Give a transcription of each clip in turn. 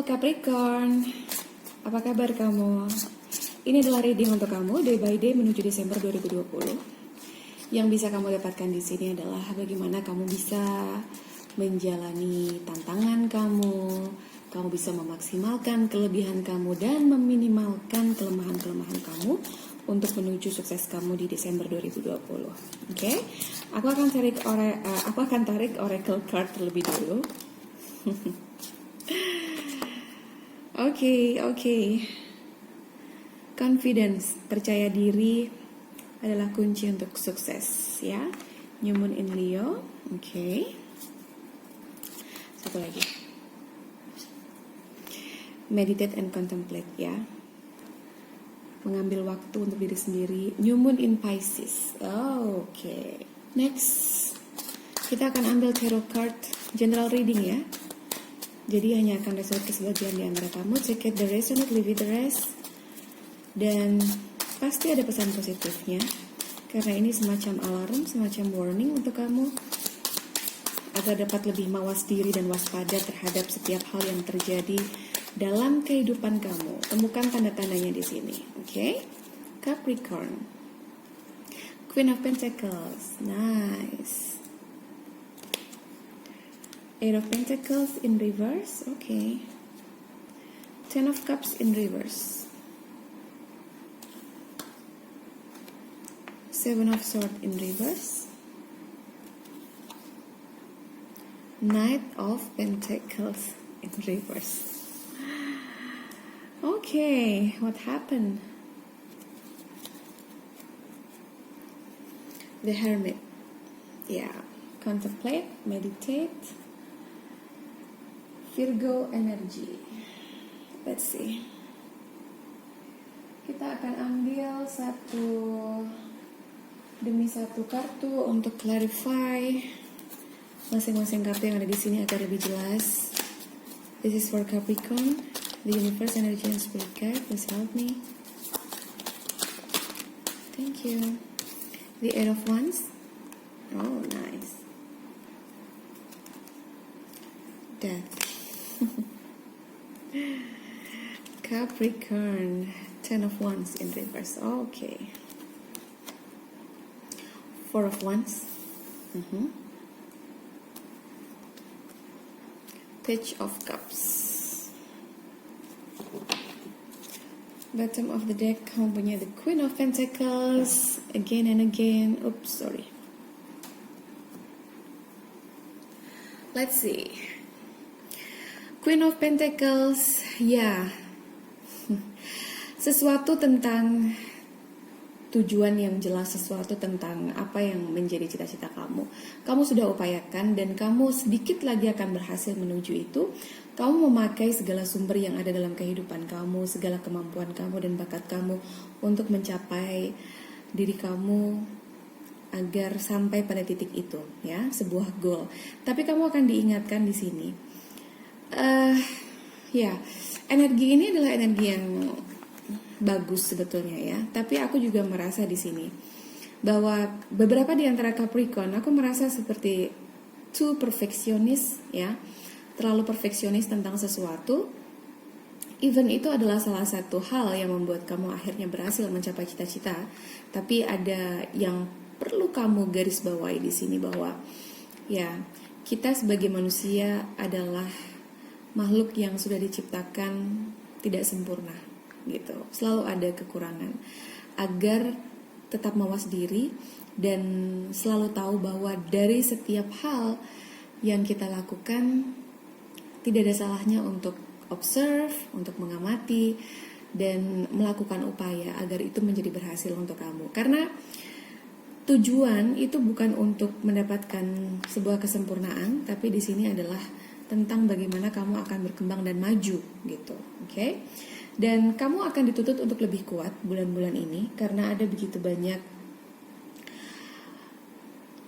Capricorn, apa kabar kamu? Ini adalah reading untuk kamu day by day menuju Desember 2020. Yang bisa kamu dapatkan di sini adalah bagaimana kamu bisa menjalani tantangan kamu bisa memaksimalkan kelebihan kamu dan meminimalkan kelemahan-kelemahan kamu untuk menuju sukses kamu di Desember 2020. Oke? Aku akan tarik oracle card terlebih dulu. Oke. Confidence, percaya diri adalah kunci untuk sukses, ya. New Moon in Leo. Oke. Satu lagi. Meditate and contemplate, ya. Mengambil waktu untuk diri sendiri. New Moon in Pisces. Oke. Next, kita akan ambil tarot card general reading, ya. Jadi hanya akan resonate ke sebagian di antara kamu. Check it the resonate, leave it the rest. Dan pasti ada pesan positifnya. Karena ini semacam alarm, semacam warning untuk kamu. Agar dapat lebih mawas diri dan waspada terhadap setiap hal yang terjadi dalam kehidupan kamu. Temukan tanda-tandanya di sini. Oke? Capricorn. Queen of Pentacles. Nice. Eight of Pentacles in reverse. Okay. Ten of Cups in reverse. Seven of Swords in reverse. Knight of Pentacles in reverse. Okay, what happened? The Hermit. Yeah. Contemplate, meditate. Virgo energy. Let's see. Kita akan ambil satu demi satu kartu untuk clarify masing-masing kartu yang ada di sini agar lebih jelas. This is for Capricorn. The universe energy and spirit guide, please help me. Thank you. The Eight of Wands. Oh, nice. Death. Capricorn, Ten of Wands in reverse. Okay. Four of Wands. Page of Cups. Bottom of the deck, kamu punya the Queen of Pentacles again and again. Oops, sorry. Let's see. Queen of Pentacles, ya. Sesuatu tentang tujuan yang jelas, sesuatu tentang apa yang menjadi cita-cita kamu. Kamu sudah upayakan dan kamu sedikit lagi akan berhasil menuju itu. Kamu memakai segala sumber yang ada dalam kehidupan kamu, segala kemampuan kamu dan bakat kamu untuk mencapai diri kamu agar sampai pada titik itu, ya, sebuah goal. Tapi kamu akan diingatkan di sini. Ya, energi ini adalah energi yang bagus sebetulnya, ya. Tapi aku juga merasa di sini bahwa beberapa di antara Capricorn, aku merasa seperti too perfectionist, ya, terlalu perfeksionis tentang sesuatu. Even itu adalah salah satu hal yang membuat kamu akhirnya berhasil mencapai cita-cita. Tapi ada yang perlu kamu garis bawahi di sini bahwa, ya, kita sebagai manusia adalah makhluk yang sudah diciptakan tidak sempurna, gitu. Selalu ada kekurangan. Agar tetap mawas diri dan selalu tahu bahwa dari setiap hal yang kita lakukan tidak ada salahnya untuk observe, untuk mengamati dan melakukan upaya agar itu menjadi berhasil untuk kamu. Karena tujuan itu bukan untuk mendapatkan sebuah kesempurnaan, tapi di sini adalah tentang bagaimana kamu akan berkembang dan maju, gitu. Oke? Dan kamu akan dituntut untuk lebih kuat bulan-bulan ini karena ada begitu banyak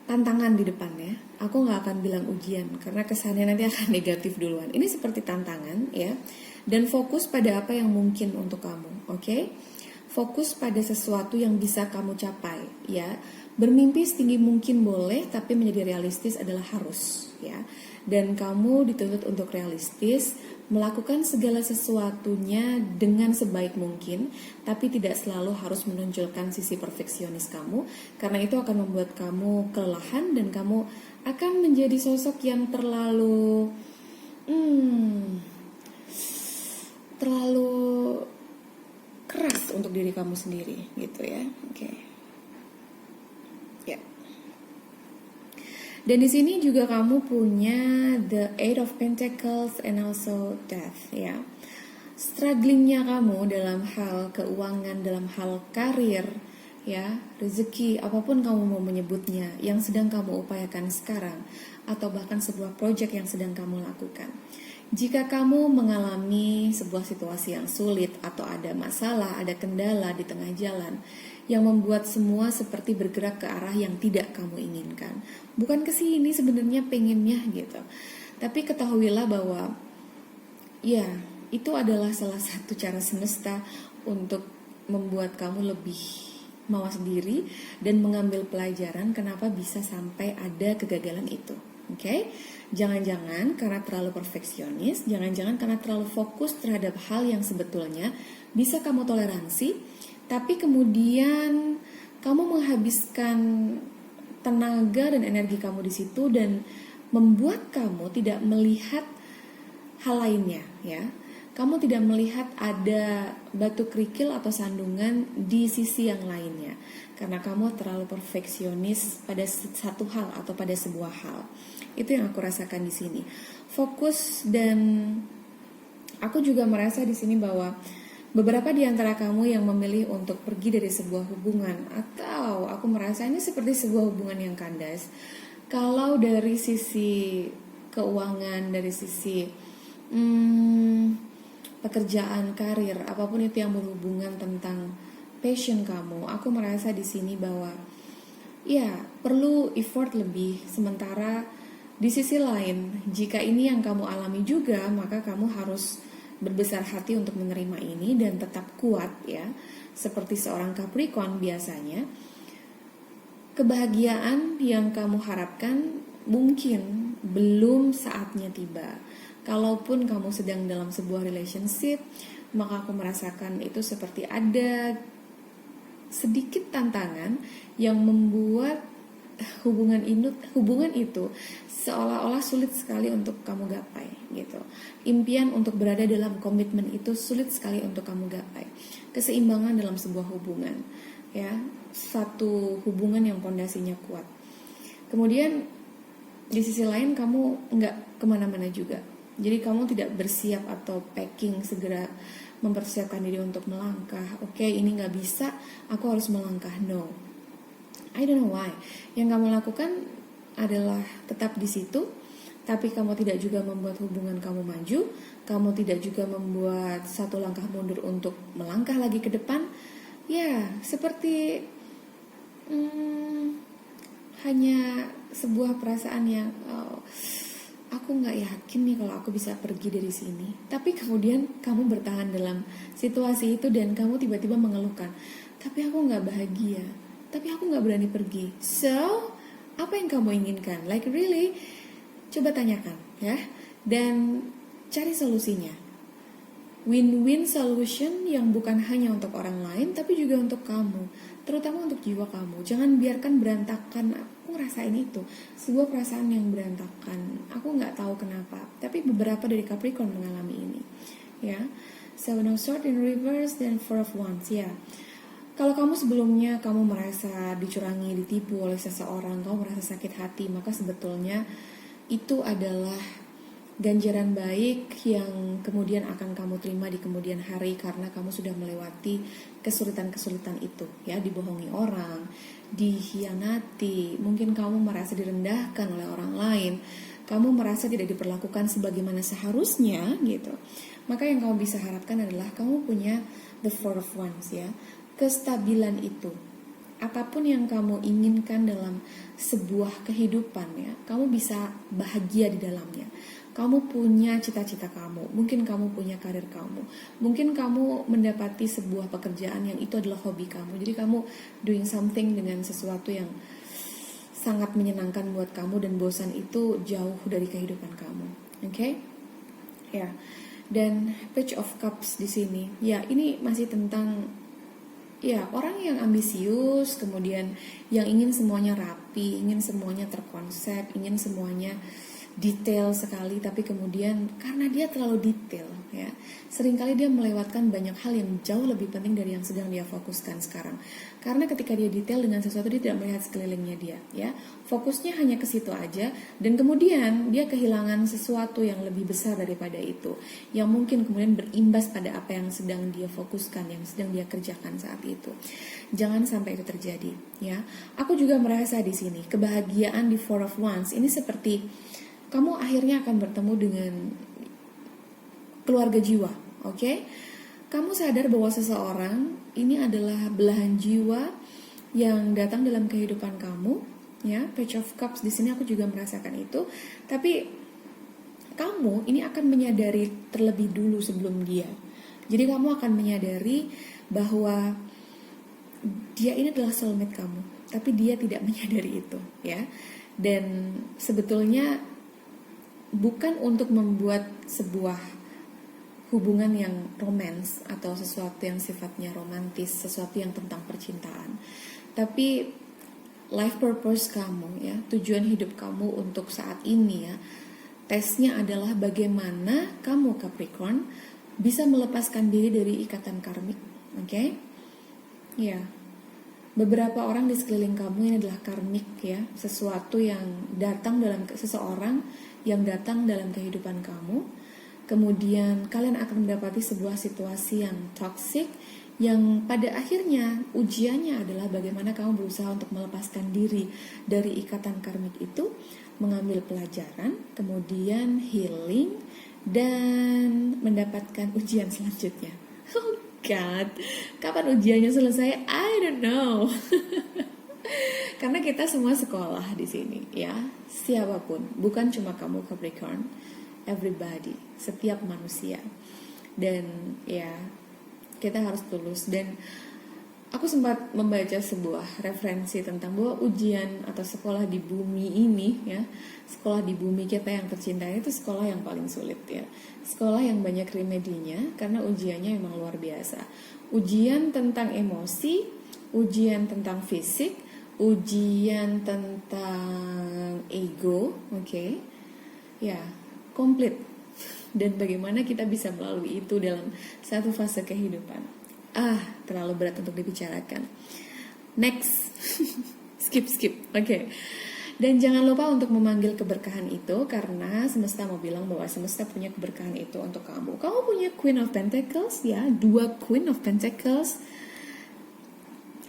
tantangan di depannya. Aku nggak akan bilang ujian karena kesannya nanti akan negatif duluan. Ini seperti tantangan, ya. Dan fokus pada apa yang mungkin untuk kamu, oke? Fokus pada sesuatu yang bisa kamu capai, ya. Bermimpi setinggi mungkin boleh, tapi menjadi realistis adalah harus, ya. Dan kamu dituntut untuk realistis, melakukan segala sesuatunya dengan sebaik mungkin, tapi tidak selalu harus menonjolkan sisi perfeksionis kamu, karena itu akan membuat kamu kelelahan dan kamu akan menjadi sosok yang terlalu keras untuk diri kamu sendiri, gitu ya. Oke. Ya. Dan di sini juga kamu punya the Eight of Pentacles and also Death, ya. Strugglingnya kamu dalam hal keuangan, dalam hal karir, ya, rezeki, apapun kamu mau menyebutnya, yang sedang kamu upayakan sekarang, atau bahkan sebuah project yang sedang kamu lakukan. Jika kamu mengalami sebuah situasi yang sulit atau ada masalah, ada kendala di tengah jalan yang membuat semua seperti bergerak ke arah yang tidak kamu inginkan. Bukan ke sini sebenarnya pengennya gitu. Tapi ketahuilah bahwa ya, itu adalah salah satu cara semesta untuk membuat kamu lebih mawas diri dan mengambil pelajaran kenapa bisa sampai ada kegagalan itu. Oke? Jangan-jangan karena terlalu perfeksionis, jangan-jangan karena terlalu fokus terhadap hal yang sebetulnya bisa kamu toleransi, tapi kemudian kamu menghabiskan tenaga dan energi kamu di situ dan membuat kamu tidak melihat hal lainnya, ya. Kamu tidak melihat ada batu kerikil atau sandungan di sisi yang lainnya karena kamu terlalu perfeksionis pada satu hal atau pada sebuah hal. Itu yang aku rasakan di sini. Fokus, dan aku juga merasa di sini bahwa beberapa di antara kamu yang memilih untuk pergi dari sebuah hubungan, atau aku merasa ini seperti sebuah hubungan yang kandas. Kalau dari sisi keuangan, dari sisi pekerjaan, karir, apapun itu yang berhubungan tentang passion kamu, aku merasa di sini bahwa ya perlu effort lebih. Sementara di sisi lain, jika ini yang kamu alami juga, maka kamu harus berbesar hati untuk menerima ini dan tetap kuat, ya. Seperti seorang Capricorn biasanya, kebahagiaan yang kamu harapkan mungkin belum saatnya tiba. Kalaupun kamu sedang dalam sebuah relationship, maka aku merasakan itu seperti ada sedikit tantangan yang membuat hubungan itu seolah-olah sulit sekali untuk kamu gapai, gitu. Impian untuk berada dalam komitmen itu sulit sekali untuk kamu gapai. Keseimbangan dalam sebuah hubungan, ya, satu hubungan yang pondasinya kuat. Kemudian di sisi lain kamu nggak kemana-mana juga. Jadi kamu tidak bersiap atau packing segera mempersiapkan diri untuk melangkah. Oke, ini nggak bisa, aku harus melangkah. No, I don't know why. Yang kamu lakukan adalah tetap di situ, tapi kamu tidak juga membuat hubungan kamu maju. Kamu tidak juga membuat satu langkah mundur untuk melangkah lagi ke depan. Ya, seperti hanya sebuah perasaan yang aku nggak yakin nih kalau aku bisa pergi dari sini. Tapi kemudian kamu bertahan dalam situasi itu dan kamu tiba-tiba mengeluhkan, tapi aku nggak bahagia, tapi aku nggak berani pergi. So, apa yang kamu inginkan? Like really? Coba tanyakan, ya. Dan cari solusinya. Win-win solution yang bukan hanya untuk orang lain, tapi juga untuk kamu, terutama untuk jiwa kamu. Jangan biarkan berantakan. Aku ngerasain itu, sebuah perasaan yang berantakan. Aku nggak tahu kenapa, tapi beberapa dari Capricorn mengalami ini, ya. Seven of Swords in reverse dan Four of Wands, ya. Kalau kamu sebelumnya kamu merasa dicurangi, ditipu oleh seseorang, kamu merasa sakit hati, maka sebetulnya itu adalah ganjaran baik yang kemudian akan kamu terima di kemudian hari karena kamu sudah melewati kesulitan-kesulitan itu, ya. Dibohongi orang, dikhianati, mungkin kamu merasa direndahkan oleh orang lain, kamu merasa tidak diperlakukan sebagaimana seharusnya, gitu. Maka yang kamu bisa harapkan adalah kamu punya the Four of Wands, ya. Kestabilan itu, apapun yang kamu inginkan dalam sebuah kehidupan, ya, kamu bisa bahagia di dalamnya. Kamu punya cita-cita kamu, mungkin kamu punya karir kamu, mungkin kamu mendapati sebuah pekerjaan yang itu adalah hobi kamu. Jadi kamu doing something dengan sesuatu yang sangat menyenangkan buat kamu dan bosan itu jauh dari kehidupan kamu. Oke? Ya. Dan Page of Cups di sini, ya ini masih tentang ya orang yang ambisius, kemudian yang ingin semuanya rapi, ingin semuanya terkonsep, ingin semuanya detail sekali, tapi kemudian karena dia terlalu detail ya, seringkali dia melewatkan banyak hal yang jauh lebih penting dari yang sedang dia fokuskan sekarang. Karena ketika dia detail dengan sesuatu, dia tidak melihat sekelilingnya dia ya, fokusnya hanya ke situ aja, dan kemudian dia kehilangan sesuatu yang lebih besar daripada itu, yang mungkin kemudian berimbas pada apa yang sedang dia fokuskan, yang sedang dia kerjakan saat itu. Jangan sampai itu terjadi ya. Aku juga merasa di sini kebahagiaan di Four of Wands ini seperti kamu akhirnya akan bertemu dengan keluarga jiwa, oke? Kamu sadar bahwa seseorang ini adalah belahan jiwa yang datang dalam kehidupan kamu, ya. Page of Cups di sini aku juga merasakan itu, tapi kamu ini akan menyadari terlebih dulu sebelum dia. Jadi kamu akan menyadari bahwa dia ini adalah soulmate kamu, tapi dia tidak menyadari itu, ya. Dan sebetulnya bukan untuk membuat sebuah hubungan yang romans atau sesuatu yang sifatnya romantis, sesuatu yang tentang percintaan, tapi life purpose kamu ya, tujuan hidup kamu untuk saat ini ya, tesnya adalah bagaimana kamu Capricorn bisa melepaskan diri dari ikatan karmik, oke? Ya, beberapa orang di sekeliling kamu ini adalah karmik ya, sesuatu yang datang dalam seseorang yang datang dalam kehidupan kamu. Kemudian kalian akan mendapati sebuah situasi yang toxic, yang pada akhirnya ujiannya adalah bagaimana kamu berusaha untuk melepaskan diri dari ikatan karmik itu, mengambil pelajaran, kemudian healing, dan mendapatkan ujian selanjutnya. Oh God, kapan ujiannya selesai? I don't know. Karena kita semua sekolah di sini, ya. Siapapun, bukan cuma kamu Capricorn, everybody, setiap manusia. Dan ya, kita harus tulus. Dan aku sempat membaca sebuah referensi tentang bahwa ujian atau sekolah di bumi ini, ya, sekolah di bumi kita yang tercinta itu sekolah yang paling sulit ya. Sekolah yang banyak remedinya karena ujiannya memang luar biasa. Ujian tentang emosi, ujian tentang fisik, ujian tentang ego, oke? Ya, komplit. Dan bagaimana kita bisa melalui itu dalam satu fase kehidupan. Terlalu berat untuk dibicarakan. Next. skip, oke. Dan jangan lupa untuk memanggil keberkahan itu, karena semesta mau bilang bahwa semesta punya keberkahan itu untuk kamu. Kamu punya Queen of Pentacles ya, 2 Queen of Pentacles.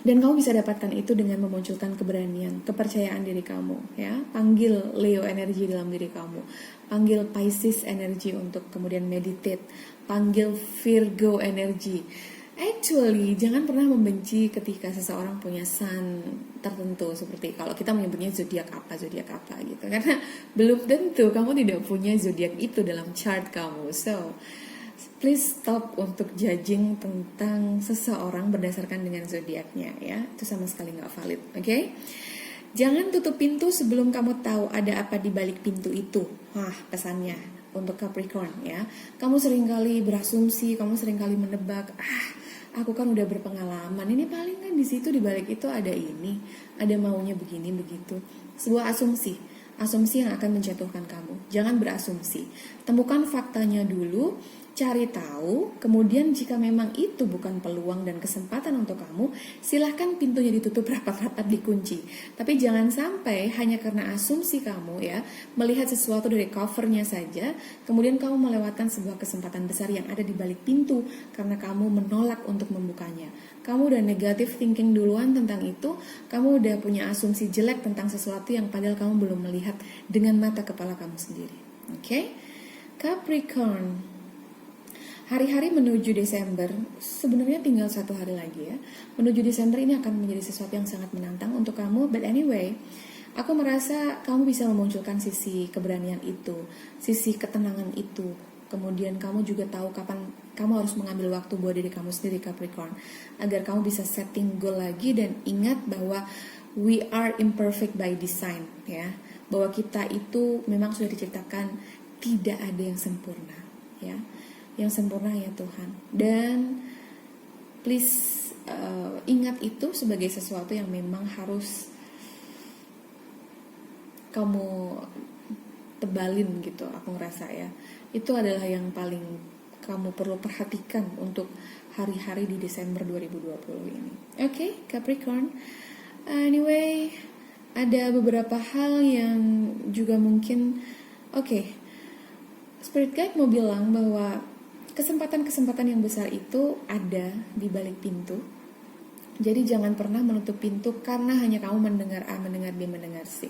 Dan kamu bisa dapatkan itu dengan memunculkan keberanian, kepercayaan diri kamu ya. Panggil Leo energi dalam diri kamu. Panggil Pisces energi untuk kemudian meditate. Panggil Virgo energi. Actually, jangan pernah membenci ketika seseorang punya sun tertentu, seperti kalau kita menyebutnya zodiak apa gitu. Karena belum tentu kamu tidak punya zodiak itu dalam chart kamu. So, please stop untuk judging tentang seseorang berdasarkan dengan zodiaknya ya. Itu sama sekali nggak valid, oke? Jangan tutup pintu sebelum kamu tahu ada apa di balik pintu itu. Pesannya untuk Capricorn ya. Kamu seringkali berasumsi, kamu seringkali menebak, aku kan udah berpengalaman, ini paling kan di situ di balik itu ada ini, ada maunya begini begitu. Sebuah asumsi yang akan menjatuhkan kamu. Jangan berasumsi. Temukan faktanya dulu, cari tahu, kemudian jika memang itu bukan peluang dan kesempatan untuk kamu, silahkan pintunya ditutup rapat-rapat, dikunci. Tapi jangan sampai hanya karena asumsi kamu ya, melihat sesuatu dari covernya saja, kemudian kamu melewatkan sebuah kesempatan besar yang ada di balik pintu karena kamu menolak untuk membukanya. Kamu udah negative thinking duluan tentang itu, kamu udah punya asumsi jelek tentang sesuatu yang padahal kamu belum melihat dengan mata kepala kamu sendiri. Oke? Capricorn, hari-hari menuju Desember, sebenarnya tinggal 1 hari lagi ya. Menuju Desember ini akan menjadi sesuatu yang sangat menantang untuk kamu. But anyway, aku merasa kamu bisa memunculkan sisi keberanian itu, sisi ketenangan itu. Kemudian kamu juga tahu kapan kamu harus mengambil waktu buat diri kamu sendiri Capricorn, agar kamu bisa setting goal lagi dan ingat bahwa we are imperfect by design ya. Bahwa kita itu memang sudah diciptakan tidak ada yang sempurna ya. yang sempurna ya Tuhan. Dan please ingat itu sebagai sesuatu yang memang harus kamu tebalin gitu, aku ngerasa ya. Itu adalah yang paling kamu perlu perhatikan untuk hari-hari di Desember 2020 ini. Oke, Capricorn. Anyway, ada beberapa hal yang juga mungkin Spirit Guide mau bilang bahwa kesempatan-kesempatan yang besar itu ada di balik pintu. Jadi jangan pernah menutup pintu karena hanya kamu mendengar A, mendengar B, mendengar C.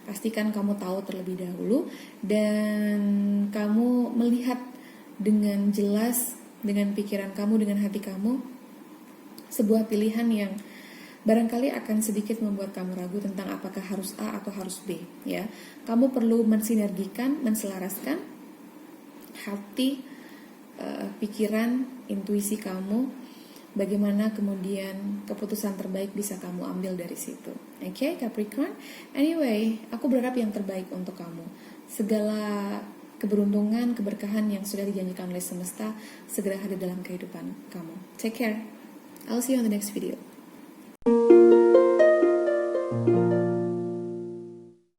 Pastikan kamu tahu terlebih dahulu dan kamu melihat dengan jelas, dengan pikiran kamu, dengan hati kamu, sebuah pilihan yang barangkali akan sedikit membuat kamu ragu tentang apakah harus A atau harus B. Ya, kamu perlu mensinergikan, menselaraskan hati, pikiran, intuisi kamu, bagaimana kemudian keputusan terbaik bisa kamu ambil dari situ. Oke, Capricorn. Anyway, aku berharap yang terbaik untuk kamu. Segala keberuntungan, keberkahan yang sudah dijanjikan oleh semesta segera hadir dalam kehidupan kamu. Take care. I'll see you on the next video.